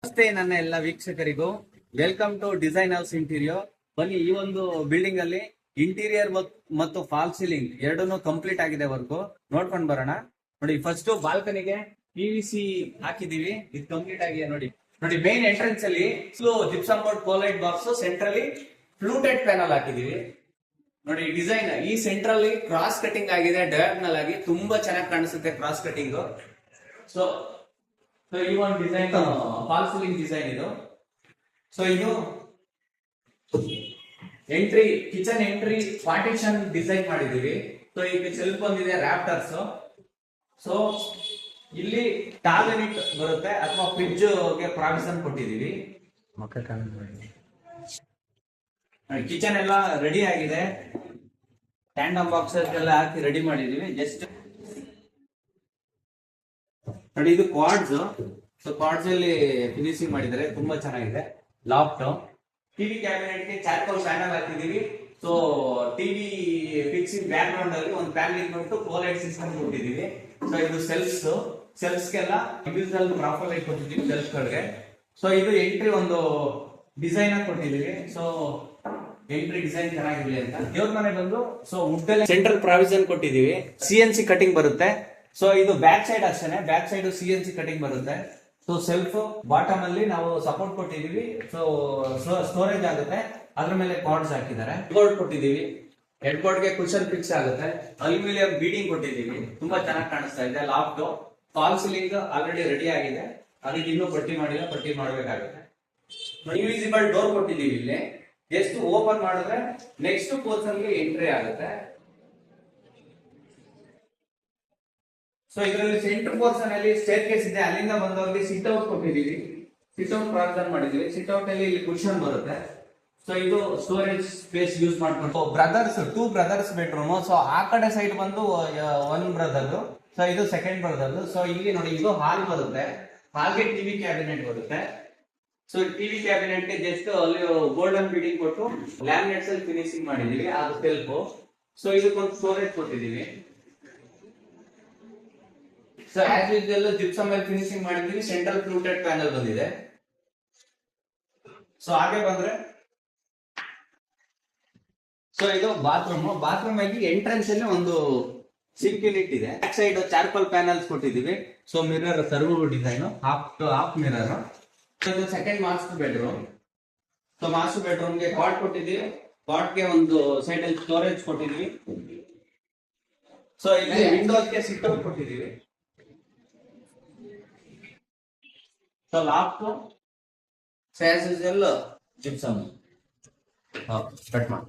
ನಮಸ್ತೆ ನನ್ನ ಎಲ್ಲ ವೀಕ್ಷಕರಿಗೂ welcome to design house interior. ಬನ್ನಿ, ಈ ಒಂದು ಬಿಲ್ಡಿಂಗ್ ಅಲ್ಲಿ ಇಂಟೀರಿಯರ್ ಮತ್ತು ಫಾಲ್ ಸೀಲಿಂಗ್ ಎರಡನ್ನೂ ಕಂಪ್ಲೀಟ್ ಆಗಿದೆ ವರ್ಕ್ ನೋಡ್ಕೊಂಡ್ ಬರೋಣ. ನೋಡಿ, ಫಸ್ಟ್ ಬಾಲ್ಕನಿಗೆ PVC ಹಾಕಿದೀವಿ, ಇದು ಕಂಪ್ಲೀಟ್ ಆಗಿದೆ. ನೋಡಿ ಮೇನ್ ಎಂಟ್ರೆನ್ಸ್ ಅಲ್ಲಿ ಜಿಪ್ಸಮ್ ಬೋರ್ಡ್ ಕೋಲೈಟ್ ಬಾಕ್ಸ್, ಸೆಂಟ್ರಲಿ ಫ್ಲೂಟೆಡ್ ಪ್ಯಾನಲ್ ಹಾಕಿದೀವಿ. ನೋಡಿ ಡಿಸೈನ್ ಈ ಸೆಂಟ್ರಲ್ಲಿ ಕ್ರಾಸ್ ಕಟಿಂಗ್ ಆಗಿದೆ, ಡಯಾಗ್ನಲ್ ಆಗಿ ತುಂಬಾ ಚೆನ್ನಾಗಿ ಕಾಣಿಸುತ್ತೆ ಕ್ರಾಸ್ ಕಟಿಂಗ್. ಸೊ ಈ ಒಂದು ಡಿಸೈನ್ ಫಾಲ್ ಸೀಲಿಂಗ್ ಡಿಸೈನ್ ಇದು. ಸೊ ಇದು entry, kitchen entry partition design ಮಾಡಿದೀವಿ. ಸೊ ಈಗ ಸೆಲ್ಫ್ ಬಂದಿದೆ ರಾಫ್ಟರ್ಸ್. ಸೊ ಇಲ್ಲಿ ಟಾಯ್ಲೆಟ್ ಬರುತ್ತೆ ಅಥವಾ ಫ್ರಿಡ್ಜ್ ಗೆ ಪ್ರಾವಿಷನ್ ಕೊಟ್ಟಿದೀವಿ. ಕಿಚನ್ ಎಲ್ಲ ರೆಡಿ ಆಗಿದೆ, ಟ್ಯಾಂಡಮ್ ಬಾಕ್ಸಸ್ ಎಲ್ಲ ಹಾಕಿ ರೆಡಿ ಮಾಡಿದೀವಿ. ಜಸ್ಟ್ ನೋಡಿ, ಇದು ಕ್ವಾಡ್ಸ್. ಸೊ ಕ್ವಾಡ್ಸ್ ಅಲ್ಲಿ ಫಿನಿಶಿಂಗ್ ಮಾಡಿದ್ದಾರೆ, ತುಂಬಾ ಚೆನ್ನಾಗಿದೆ. ಲಾಫ್ಟ್ ಟಿವಿ ಕ್ಯಾಬಿನೆಟ್ ಗೆ ಚಾರ್ಕೋಲ್ ಪ್ಯಾನಲ್ ಹಾಕಿದೀವಿ. So TV fixing back ground ಅಲ್ಲಿ ಒಂದು ಪ್ಯಾನಲ್ ಇಟ್ಬಿಟ್ಟು ಕೋಲೈಟ್ ಸಿಸ್ಟಮ್ ಕೊಟ್ಟಿದೀವಿ. ಸೊ ಇದು ಸೆಲ್ಸ್ ಗೆಲ್ಲ ಇಂಡಿವಿಜುವಲ್ ಪ್ರಾಪರ್ ಲೈಟ್ ಕೊಟ್ಟಿದೀವಿ ಸೆಲ್ಸ್ ಗಳಿಗೆ. ಸೊ ಇದು ಎಂಟ್ರಿ ಒಂದು ಡಿಸೈನ್ ಆಗಿ ಕೊಟ್ಟಿದೀವಿ. ಸೊ ಎಂಟ್ರಿ ಡಿಸೈನ್ ಚೆನ್ನಾಗಿರ್ಲಿ ಅಂತ ದೇವ್ರ ಮನೆ ಬಂದು ಸೊ ವುಡ್ ಸೆಂಟ್ರಲ್ ಪ್ರಾವಿಷನ್ ಕೊಟ್ಟಿದೀವಿ. CNC ಕಟಿಂಗ್ ಬರುತ್ತೆ. ಸೊ ಇದು ಬ್ಯಾಕ್ ಸೈಡ್ ಅಷ್ಟೇನೆ, ಬ್ಯಾಕ್ ಸೈಡ್ CNC ಕಟಿಂಗ್ ಬರುತ್ತೆ. ಸೊ ಸೆಲ್ಫ್ ಬಾಟಮ್ ಅಲ್ಲಿ ನಾವು ಸಪೋರ್ಟ್ ಕೊಟ್ಟಿದೀವಿ. ಸೊ ಸ್ಟೋರೇಜ್ ಆಗುತ್ತೆ, ಅದ್ರ ಮೇಲೆ ಕಾರ್ಡ್ಸ್ ಹಾಕಿದ್ದಾರೆ. ಬೋರ್ಡ್ ಕೊಟ್ಟಿದೀವಿ, ಹೆಡ್ ಬೋರ್ಡ್ ಗೆ ಕುಶನ್ ಫಿಕ್ಸ್ ಆಗುತ್ತೆ. ಅಲ್ಯೂಮಿನಿಯಂ ಬೀಡಿಂಗ್ ಕೊಟ್ಟಿದೀವಿ, ತುಂಬಾ ಚೆನ್ನಾಗಿ ಕಾಣಿಸ್ತಾ ಇದೆ. Loft fall ceiling already ready ಆಗಿದೆ, ಅದಕ್ಕೆ ಇನ್ನೂ ಪಟ್ಟಿ ಮಾಡಿಲ್ಲ, ಪಟ್ಟಿ ಮಾಡಬೇಕಾಗುತ್ತೆ. ಇನ್ವಿಸಿಬಲ್ ಡೋರ್ ಕೊಟ್ಟಿದೀವಿ. ಇಲ್ಲಿ ಜಸ್ಟ್ ಓಪನ್ ಮಾಡಿದ್ರೆ ನೆಕ್ಸ್ಟ್ ಪೋರ್ಷನ್ ಗೆ ಎಂಟ್ರಿ ಆಗುತ್ತೆ. ಸೊ ಇದರಲ್ಲಿ ಸೆಂಟರ್ ಪೋರ್ಷನ್ ಅಲ್ಲಿ ಸ್ಟೇರ್ ಕೇಸ್ ಇದೆ, ಅಲ್ಲಿಂದ ಬಂದವರಿಗೆ ಸಿಟ್ ಔಟ್ ಕೊಟ್ಟಿದೀವಿ. ಸಿಟ್ ಔಟ್ ಪ್ರಾವಿಷನ್ ಮಾಡಿದೀವಿ. ಸಿಟ್ ಔಟ್ ಅಲ್ಲಿ ಇಲ್ಲಿ ಕುಶನ್ ಬರುತ್ತೆ. ಸೊ ಇದು ಸ್ಟೋರೇಜ್ ಸ್ಪೇಸ್ ಯೂಸ್ ಮಾಡ್ಕೊಂಡು ಟೂ ಬ್ರದರ್ಸ್ ಬೆಡ್ರೂಮ್. ಸೊ ಆ ಕಡೆ ಸೈಡ್ ಬಂದು ಒನ್ ಬ್ರದರ್, ಸೊ ಇದು ಸೆಕೆಂಡ್ ಬ್ರದರ್. ಸೊ ಇಲ್ಲಿ ನೋಡಿ, ಇದು ಹಾಲ್ ಬರುತ್ತೆ, ಹಾಲ್ಗೆ ಟಿವಿ ಕ್ಯಾಬಿನೆಟ್ ಬರುತ್ತೆ. ಸೊ ಟಿವಿ ಕ್ಯಾಬಿನೆಟ್ ಗೆ ಜಸ್ಟ್ ಅಲ್ಲಿ ಗೋಲ್ಡನ್ ಬೀಡಿಂಗ್ ಕೊಟ್ಟು ಲ್ಯಾಮಿನೇಟ್ಸ್ ಅಲ್ಲಿ ಫಿನಿಶಿಂಗ್ ಮಾಡಿದೀವಿ, ಅದು ಸೆಲ್ಫ್. ಸೊ ಇದಕ್ಕೊಂದು ಸ್ಟೋರೇಜ್ ಕೊಟ್ಟಿದೀವಿ. ಸೊ ಆಸ್ ಯೂಶುವಲ್ ಜಿಪ್ಸಮ್ ಅಲ್ಲಿ ಫಿನಿಶಿಂಗ್ ಮಾಡಿದೀವಿ. ಸೆಂಟ್ರಲ್ ಫ್ಲೂಟೆಡ್ ಪ್ಯಾನಲ್ ಬಂದಿದೆ. ಸೊ ಹಾಗೆ ಬಂದ್ರೆ ಸೊ ಇದು ಬಾತ್ರೂಮ್ ಅಲ್ಲಿ ಎಂಟ್ರೆನ್ಸ್ ಅಲ್ಲಿ ಒಂದು ಸಿಂಕ್ ಯೂನಿಟ್ ಇದೆ. ಬ್ಯಾಕ್ ಸೈಡ್ ಚಾರ್ಕೋಲ್ ಪ್ಯಾನಲ್ಸ್ ಕೊಟ್ಟಿದೀವಿ. So mirror serve design, half mirror. So ಇದು second master bedroom. So master bedroom ಗೆ ಕಾಟ್ ಕೊಟ್ಟಿದೀವಿ. ಕಾಟ್ ಗೆ ಒಂದು ಸೈಡ್ ಅಲ್ಲಿ ಸ್ಟೋರೇಜ್ ಕೊಟ್ಟಿದೀವಿ. ಸೊ ಇಲ್ಲಿ ವಿಂಡೋಸ್ ಗೆ ಸಿಟ್ ಔಟ್ ಕೊಟ್ಟಿದೀವಿ. So loft as usual gypsum cut ಮಾಡಿ.